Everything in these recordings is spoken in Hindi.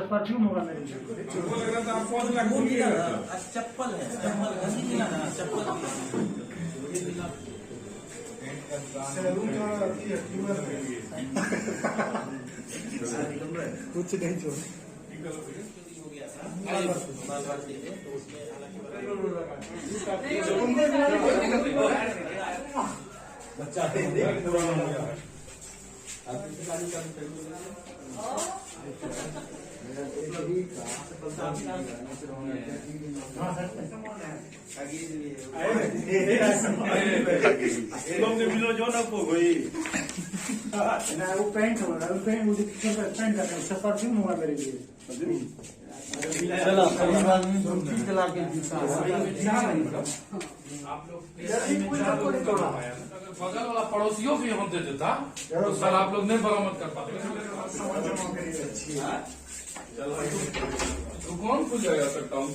परफ्यूम होगा मेरे चप्पल है, चप्पल कुछ नहीं छोड़ वो पेंट होगा, वो पेंट मुझे पेंट करना है, उसका परफ्यूम होगा मेरे लिए। बगल वाला पड़ोसियों भी हम दे देता तो सर आप लोग नहीं बरामद कर पाते। तो कौन खुल जाएगा सर टाउन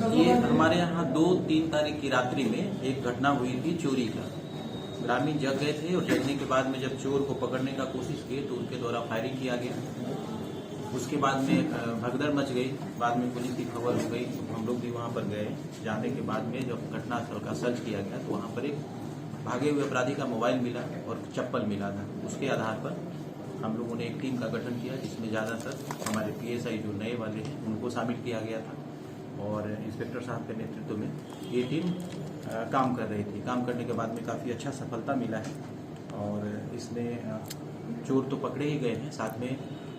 ये हमारे यहाँ 2-3 तारीख की रात्रि में एक घटना हुई थी चोरी का। ग्रामीण जग गए थे और जगने के बाद में जब चोर को पकड़ने का कोशिश की तो उनके द्वारा फायरिंग किया गया। उसके बाद में भगदड़ मच गई। बाद में पुलिस की खबर हो गई, हम लोग भी वहाँ पर गए। जाने के बाद में जब घटनास्थल का सर्च किया गया तो वहाँ पर एक भागे हुए अपराधी का मोबाइल मिला और चप्पल मिला था। उसके आधार पर हम लोगों ने एक टीम का गठन किया जिसमें ज़्यादातर हमारे PSI जो नए वाले हैं उनको शामिल किया गया था और इंस्पेक्टर साहब के नेतृत्व में ये टीम काम कर रही थी। काम करने के बाद में काफ़ी अच्छा सफलता मिला है और इसमें चोर तो पकड़े ही गए हैं, साथ में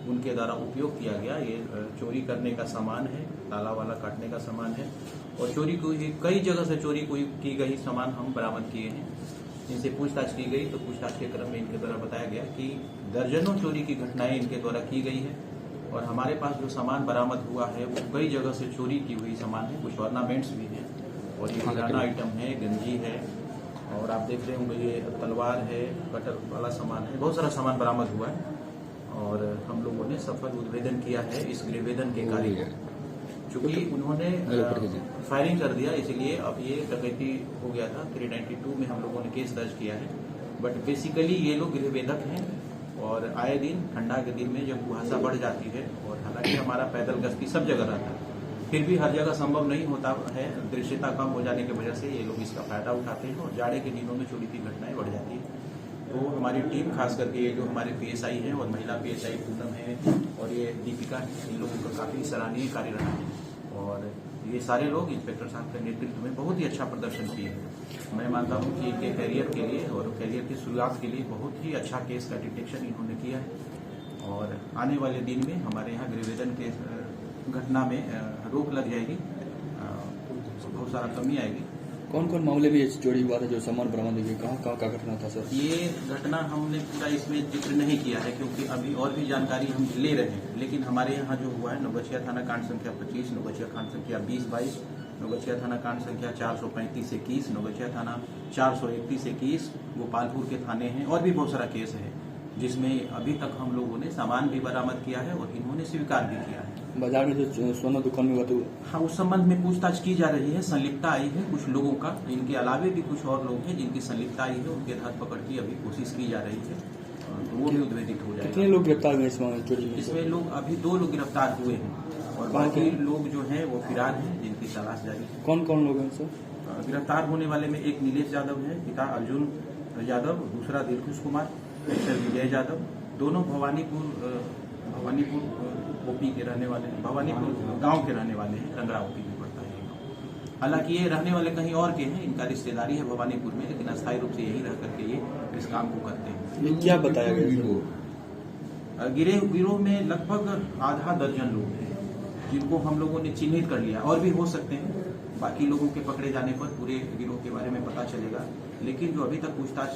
उनके द्वारा उपयोग किया गया ये चोरी करने का सामान है, ताला वाला काटने का सामान है और चोरी को कई जगह से चोरी की गई सामान हम बरामद किए हैं। इनसे पूछताछ की गई तो पूछताछ के क्रम में इनके द्वारा बताया गया कि दर्जनों चोरी की घटनाएं इनके द्वारा की गई है और हमारे पास जो सामान बरामद हुआ है वो कई जगह से चोरी की हुई सामान है। कुछ ऑर्नामेंट्स भी हैं और ये किराना आइटम है, गंजी है और आप देख रहे होंगे ये तलवार है, कटर वाला सामान है, बहुत सारा सामान बरामद हुआ है और हम लोगों ने सफल उद्भेदन किया है इस गृहभेदन के कार्य को। चूंकि उन्होंने फायरिंग कर दिया इसलिए अब ये डकैती हो गया था। 392 में हम लोगों ने केस दर्ज किया है, बट बेसिकली ये लोग गृहभेदक हैं और आए दिन ठंडा के दिन में जब कुहासा बढ़ जाती है और हालांकि हमारा पैदल गश्ती सब जगह रहता है, फिर भी हर जगह संभव नहीं होता है। दृश्यता कम हो जाने की वजह से ये लोग इसका फायदा उठाते हैं और जाड़े के दिनों में चोरी की घटनाएं बढ़ जाती है। तो हमारी टीम खास करके ये जो हमारे PSI हैं और महिला PSI पूनम है और ये दीपिका है, इन लोगों का काफ़ी सराहनीय कार्य रहा है और ये सारे लोग इंस्पेक्टर साहब के नेतृत्व में बहुत ही अच्छा प्रदर्शन किए हैं। मैं मानता हूँ कि इनके कैरियर के लिए और कैरियर की शुरुआत के लिए बहुत ही अच्छा केस का डिटेक्शन इन्होंने किया है और आने वाले दिन में हमारे यहाँ गृहभेदन के घटना में रोक लग जाएगी, बहुत सारा कमी आएगी। कौन कौन मामले में चोरी हुआ था जो सामान बरामद हुई, कहाँ का घटना था सर? ये घटना हमने पूरा इसमें जिक्र नहीं किया है क्योंकि अभी और भी जानकारी हम ले रहे हैं, लेकिन हमारे यहाँ जो हुआ है नौगछिया थाना कांड संख्या 25, नौगछिया कांड संख्या 20-22, नौगछिया थाना कांड संख्या 435-21, नौगछिया थाना 431-21, गोपालपुर के थाने हैं और भी बहुत सारा केस है जिसमें अभी तक हम लोगों ने सामान भी बरामद किया है और इन्होंने स्वीकार भी किया है। बाजार में जो सोना दुकान में हुआ तो हाँ, उस संबंध में पूछताछ की जा रही है। संलिप्तता आई है कुछ लोगों का, इनके अलावे भी कुछ और लोग हैं जिनकी संलिप्तता आई है, उनके हाथ पकड़ की अभी कोशिश की जा रही है तो वो भी उद्भेदित हो जाएगा। कितने लोग गिरफ्तार हुए इस चोरी में? इसमें लोग अभी 2 लोग गिरफ्तार हुए हैं और बाकी लोग जो हैं वो फिरार हैं जिनकी तलाश जारी है। कौन कौन लोग हैं सर? गिरफ्तार होने वाले में एक नीलेश यादव है, पिता अर्जुन यादव, दूसरा दिलखुश कुमार, विजय यादव, दोनों भवानीपुर ओपी के रहने वाले हैं, भवानीपुर गांव के रहने वाले हैं, रंगड़ा ओपी में पड़ता है। हालांकि ये रहने वाले कहीं और के हैं, इनका रिश्तेदारी है भवानीपुर में, लेकिन अस्थायी रूप से यही रह करके ये इस काम को करते हैं। ये क्या बताया गया? गिरोह में लगभग आधा दर्जन लोग हैं जिनको हम लोगों ने चिन्हित कर लिया, और भी हो सकते हैं। बाकी लोगों के पकड़े जाने पर पूरे गिरोह के बारे में पता चलेगा, लेकिन जो अभी तक पूछताछ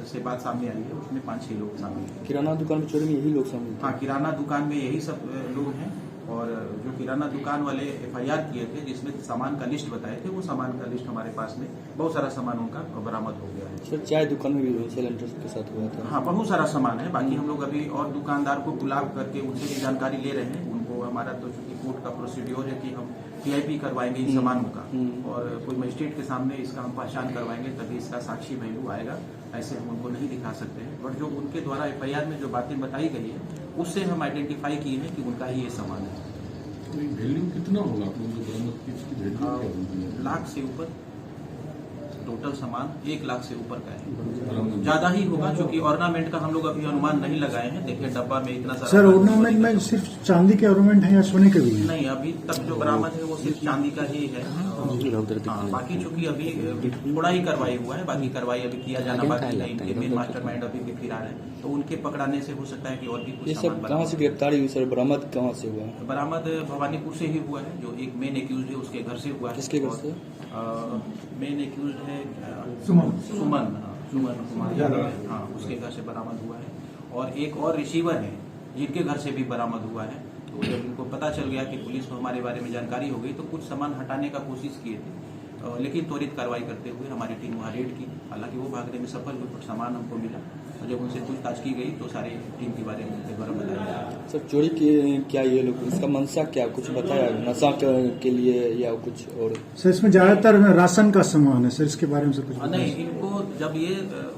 से बात सामने आई है उसमें 5-6 लोग शामिल हैं। किराना दुकान में चोरी में यही लोग शामिल? हाँ, किराना दुकान में यही सब लोग हैं और जो किराना दुकान वाले FIR किए थे जिसमें सामान का लिस्ट बताए थे, वो सामान का लिस्ट हमारे पास में बहुत सारा सामान उनका बरामद हो गया है। सर चाय दुकान में भी सिलेंडर के साथ हुआ था? हाँ, बहुत सारा सामान है। बाकी हम लोग अभी और दुकानदार को बुला करके उनसे भी जानकारी ले रहे हैं। उनको हमारा तो चूंकि कोर्ट का प्रोसीड्योर है कि हम PIP करवाएंगे इन सामानों का और कोई मजिस्ट्रेट के सामने इसका हम पहचान करवाएंगे, तभी इसका साक्षी वैल्यू आएगा। ऐसे हम उनको नहीं दिखा सकते हैं, बट जो उनके द्वारा FIR में जो बातें बताई गई है उससे हम आइडेंटिफाई किए हैं कि उनका ही ये सामान है। वैल्यू कितना होगा आप लोगों को बरामद की इसकी वैल्यू क्या होगी? लाख से ऊपर टोटल सामान 1 लाख से ऊपर का है। बरामद ज्यादा ही होगा क्योंकि ऑर्नामेंट का हम लोग अभी अनुमान नहीं लगाए हैं। देखिए डब्बा में इतना सारा सर ऑर्नामेंट में सिर्फ चांदी के ऑर्नामेंट है या सोने के भी है? नहीं, अभी तक जो बरामद है वो सिर्फ चांदी का ही है। हाँ, बाकी चूंकि अभी थोड़ा ही कार्रवाई हुआ है, बाकी कार्रवाई अभी किया जाना बाकी है। इनके मेन मास्टरमाइंड अभी भी फिरार है, तो उनके पकड़ाने से हो सकता है कि और भी ये कुछ सब सामान कहाँ से गिरफ्तारी हुई सर? बरामद कहाँ से हुआ? बरामद भवानीपुर से ही हुआ है। जो एक मेन एक्यूज है उसके घर से हुआ है। किसके घर से? मेन एक्यूज है सुमन। सुमन कुमार यादव है। हाँ, उसके घर से बरामद हुआ है। और एक और रिसीवर है जिनके घर से भी बरामद हुआ है। तो जब इनको पता चल गया कि पुलिस को हमारे बारे में जानकारी हो गई तो कुछ सामान हटाने का कोशिश किए थे, लेकिन त्वरित कार्रवाई करते हुए हमारी टीम वहाँ रेड की। हालांकि वो भागने में सफल हुई, कुछ सामान हमको मिला और जब उनसे पूछताछ की गई तो सारी टीम के बारे में उनके द्वारा बताया। सर चोरी की क्या ये लोग, इसका मंशा क्या कुछ बताया? नशा के लिए या कुछ और? सर इसमें ज्यादातर राशन का सामान है सर, इसके बारे में सर कुछ नहीं, इनको जब ये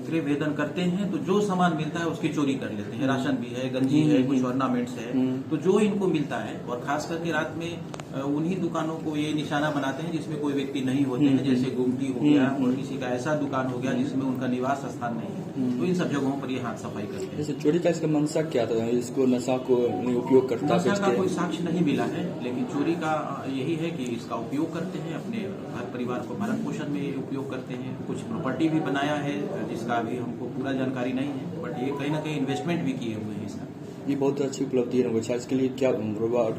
गृह भेदन करते हैं तो जो सामान मिलता है उसकी चोरी कर लेते हैं। राशन भी है, गंजी है, कुछ ऑर्नामेंट्स है, तो जो इनको मिलता है। और खास करके रात में उन्हीं दुकानों को ये निशाना बनाते हैं जिसमें कोई व्यक्ति नहीं होते हैं, जैसे गुमटी हो गया और किसी का ऐसा दुकान हो गया जिसमें उनका निवास स्थान नहीं है, तो इन सब जगहों पर ये हाथ सफाई करते हैं। जैसे चोरी का इसका मंशा क्या था? इसको नशा को उपयोग करता नशा का है? कोई साक्ष्य नहीं मिला है, लेकिन चोरी का यही है कि इसका उपयोग करते हैं, अपने घर परिवार को भरण पोषण में उपयोग करते हैं। कुछ प्रॉपर्टी भी बनाया है जिसका अभी हमको पूरा जानकारी नहीं है, बट ये कहीं ना कहीं इन्वेस्टमेंट भी किए हुए हैं इसका। ये बहुत अच्छी उपलब्धि है ना, इसके लिए क्या रिवार्ड?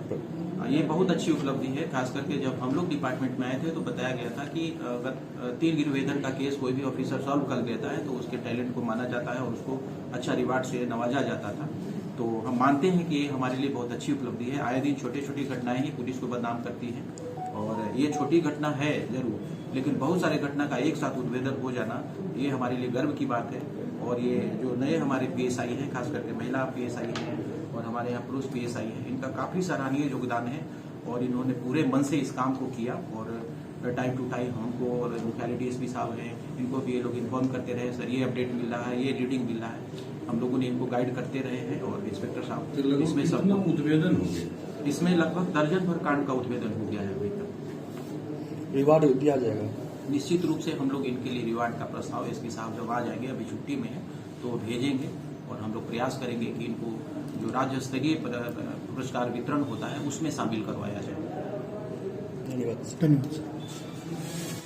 ये बहुत अच्छी उपलब्धि है। खास करके जब हम लोग डिपार्टमेंट में आए थे तो बताया गया था कि अगर 3 गिरवेदन का केस कोई भी ऑफिसर सॉल्व कर देता है तो उसके टैलेंट को माना जाता है और उसको अच्छा रिवार्ड से नवाजा जाता था। तो हम मानते हैं कि ये हमारे लिए बहुत अच्छी उपलब्धि है। आए दिन छोटी छोटी घटनाएं ही पुलिस को बदनाम करती हैं और ये छोटी घटना है जरूर, लेकिन बहुत सारे घटना का एक साथ उद्भेदन हो जाना ये हमारे लिए गर्व की बात है। और ये जो नए हमारे PSI हैं, खास करके महिला PSI हैं और हमारे यहाँ पुरुष PSI हैं, इनका काफी सराहनीय योगदान है और इन्होंने पूरे मन से इस काम को किया। और टाइम टू टाइम हमको और मुख्यालय DSP साहब हैं, इनको भी ये लोग इन्फॉर्म करते रहे, सर ये अपडेट मिल रहा है, ये रीडिंग मिल रहा है। हम लोगों ने इनको गाइड करते रहे हैं। और इंस्पेक्टर साहब इसमें सब उद्भेदन हो गया, इसमें लगभग दर्जन भर कांड का उद्भेदन हो गया है अभी तक। रिवार्ड दिया जाएगा? निश्चित रूप से हम लोग इनके लिए रिवार्ड का प्रस्ताव SP साहब जब आ जाएंगे, अभी छुट्टी में है, तो भेजेंगे और हम लोग प्रयास करेंगे कि इनको जो राज्य स्तरीय पुरस्कार वितरण होता है उसमें शामिल करवाया जाए। धन्यवाद। धन्यवाद।